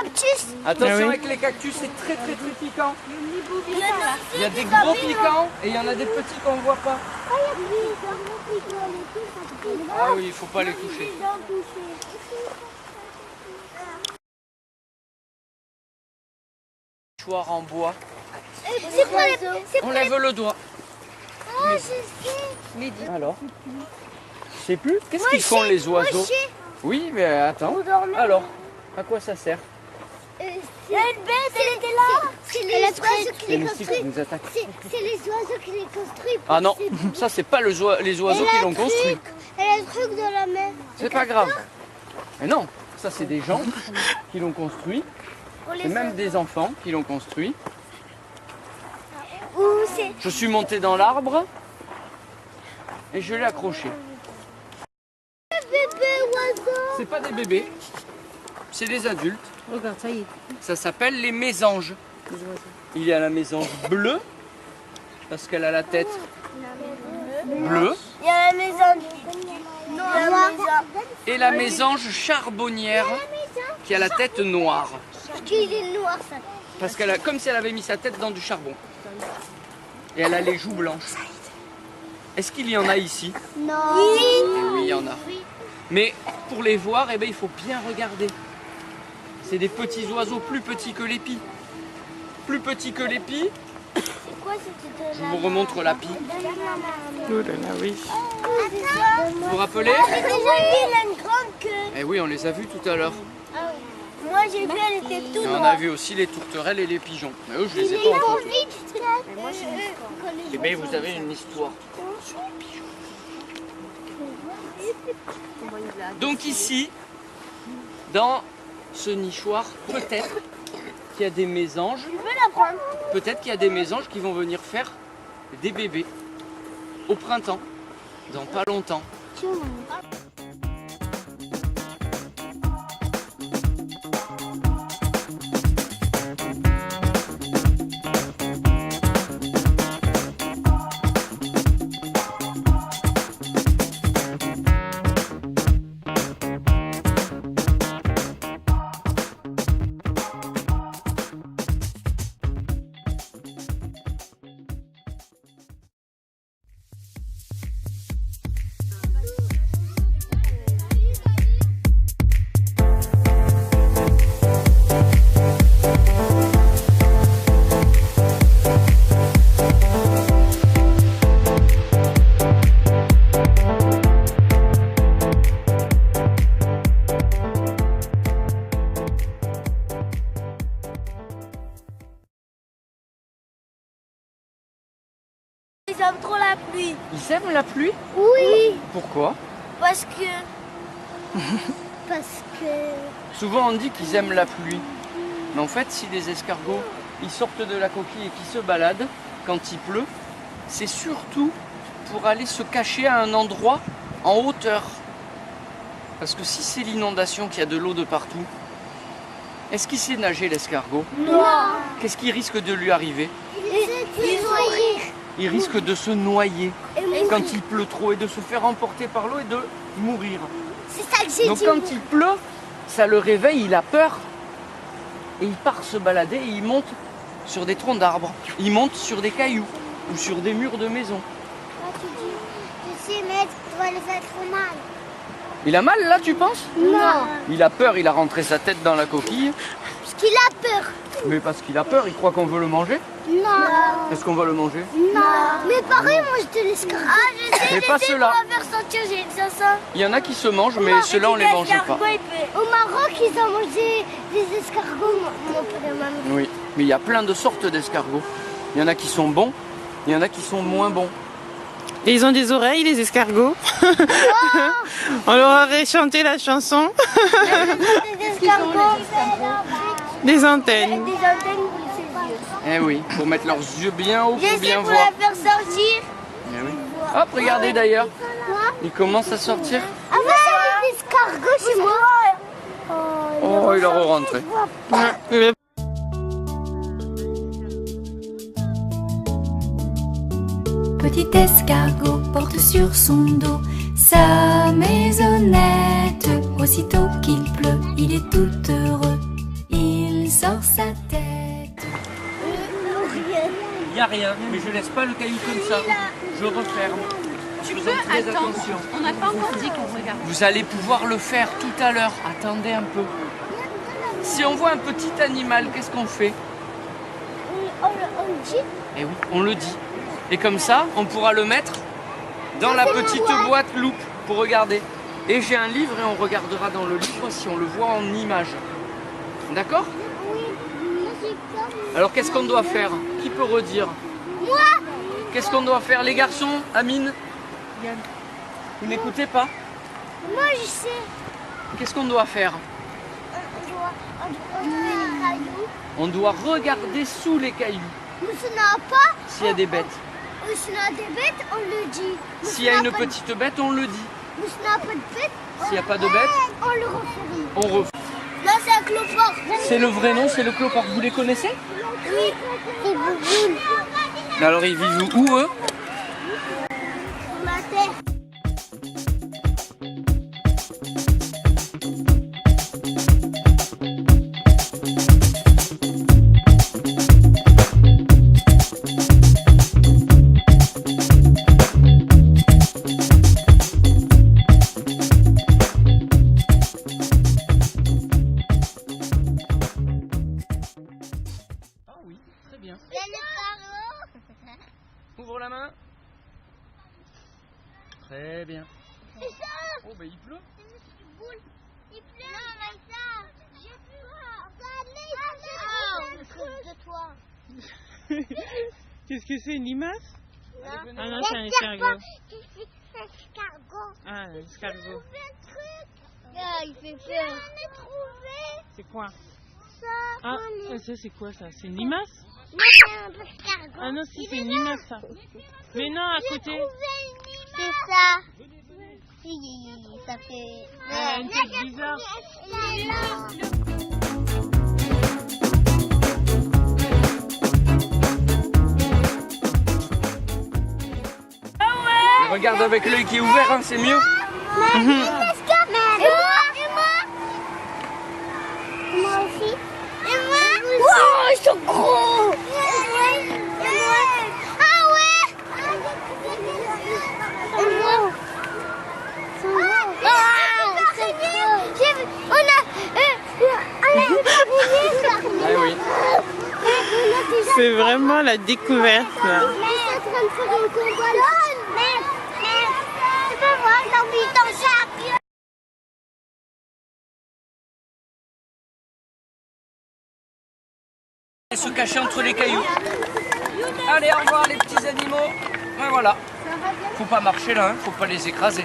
cactus. Attention avec les cactus, c'est très piquant. Il y a des gros piquants et il y en a des petits qu'on ne voit pas. Ah oui, il ne faut pas les toucher. Nichoir en bois. On lève le doigt. Oh, je sais. Alors, je sais plus. Qu'est-ce qu'ils font les oiseaux? Oui, mais attends. Alors, à quoi ça sert? Il y a une bête, elle était là. C'est les oiseaux qui les construisent. C'est les oiseaux qui les construisent. Ah non, ça c'est pas les oiseaux qui l'ont construit. Elle a le truc dans la main. C'est pas grave. Mais non, ça c'est des gens qui l'ont construit. C'est même des enfants qui l'ont construit. Je suis monté dans l'arbre et je l'ai accroché. Bébé oiseau. C'est pas des bébés, c'est des adultes. Regarde, ça y est. Ça s'appelle les mésanges. Il y a la mésange bleue parce qu'elle a la tête bleue. Il y a la maison noire. Et la mésange charbonnière qui a la tête noire. Parce qu'il est noir, ça. Parce qu'elle a comme si elle avait mis sa tête dans du charbon. Et elle a les joues blanches. Est-ce qu'il y en a ici? Non. Oui, il y en a. Mais pour les voir, eh ben, il faut bien regarder. C'est des petits oiseaux plus petits que les pies. Plus petits que les pies. C'est quoi cette Je vous remontre la pie. Oh là là, oui. Vous vous rappelez? J'ai déjà vu, elle a une grande queue. Eh oui, on les a vus tout à l'heure. Moi j'ai vu, elle était toute Et on noire. a vu aussi les tourterelles et les pigeons. Mais eux, je les ai pas en photo. Moi j'ai une Eh bien, vous avez une histoire. Donc ici, dans ce nichoir, peut-être qu'il y a des mésanges. Tu veux la prendre? Peut-être qu'il y a des mésanges qui vont venir faire des bébés au printemps, dans pas longtemps. Ils aiment trop la pluie. Ils aiment la pluie? Oui. Pourquoi? Parce que... Parce que... Souvent on dit qu'ils aiment la pluie. Mais en fait, si les escargots ils sortent de la coquille et qu'ils se baladent quand il pleut, c'est surtout pour aller se cacher à un endroit en hauteur. Parce que si c'est l'inondation, qu'il y a de l'eau de partout, est-ce qu'il sait nager l'escargot? Non. Qu'est-ce qui risque de lui arriver? Ils vont rire. Il risque de se noyer Et quand il pleut trop et de se faire emporter par l'eau et de mourir. c'est ça que j'ai Donc dit. quand il pleut, ça le réveille, il a peur. Et il part se balader et il monte sur des troncs d'arbres. Il monte sur des cailloux ou sur des murs de maison. Tu sais, maître, tu vas le faire trop mal. Il a mal là, tu penses? Non. Il a peur, il a rentré sa tête dans la coquille. Parce qu'il a peur. Mais parce qu'il a peur, il croit qu'on veut le manger. Non. Est-ce qu'on va le manger? Non. Mais pareil, moi je te laisse. Ah, je sais, Mais pas ceux-là. on va faire sentir, j'ai dit ça. Il y en a qui se mangent, mais ceux-là on les mange pas. Au Maroc, ils ont mangé des escargots, mon père et ma mère. Oui, mais il y a plein de sortes d'escargots. Il y en a qui sont bons, il y en a qui sont moins bons. Et ils ont des oreilles, les escargots. On leur aurait chanté la chanson. Des escargots. Des antennes. Des antennes pour ses yeux. Eh oui, pour mettre leurs yeux bien haut pour J'essaie bien pour voir. la faire sortir. Eh oui. Hop, regardez d'ailleurs, il commence à sortir. Ah, moi, j'ai des escargots chez moi. Oh, il est rentré. Petit escargot porte sur son dos sa maisonnette. Aussitôt qu'il pleut, il est tout heureux. Il rien, mais je laisse pas le caillou comme ça. Je referme. Tu Faisons peux très attendre. attention. On n'a pas encore dit qu'on regarde. Vous allez pouvoir le faire tout à l'heure. Attendez un peu. Si on voit un petit animal, qu'est-ce qu'on fait? On le dit. Eh oui, on le dit. Et comme ça, on pourra le mettre dans la petite boîte loupe pour regarder. Et j'ai un livre et on regardera dans le livre si on le voit en image. D'accord? Oui. C'est comme... Alors qu'est-ce qu'on doit faire? Qui peut redire? Moi. Qu'est-ce qu'on doit faire les garçons? Amine? Yann? Vous n'écoutez pas? Moi, je sais. Qu'est-ce qu'on doit faire? On met les cailloux. On doit regarder sous les cailloux Mais ce n'a pas. s'il y a des bêtes. Mais ce n'a des bêtes, on le dit. Mais S'il ce y a n'a une pas de- petite bête, on le dit. Mais ce n'a pas de bête. S'il n'y a pas de bête, On le refait. on refait. Là, c'est un clopard. C'est le vrai nom, c'est le clopard. Vous les connaissez? Oui. C'est Bouboune. Alors ils vivent où eux? Sur la terre. Ah oui, très bien. Il y a les Ouvre la main. Très bien. C'est ça. Oh bah il pleut. Boule. Il pleut. Non, mais ça. J'ai vu. Ça allait. De toi. Qu'est-ce que c'est, une limace? Allez, venez. Ah non, c'est un escargot. C'est un escargot. Ah, un escargot. Ah, il fait peur. J'en ai trouvé C'est quoi? ça. Ah, ça c'est quoi ça? C'est une limace? Non, c'est un escargot. Ah non, si, c'est une limace ça. Mais non, à côté. C'est ça. Si, ça fait... Elle a une tête bizarre. Regarde avec l'œil qui est ouvert, hein, c'est mieux. Et moi aussi. Et moi. Wow, ils sont gros. Et moi. Ah ouais. Et moi. Ah oui. C'est vraiment la découverte là. Et se cacher entre les cailloux. Allez, au revoir les petits animaux. Ouais, voilà. Faut pas marcher là, hein, faut pas les écraser.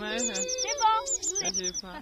dommage. C'est bon. Je l'ai pas.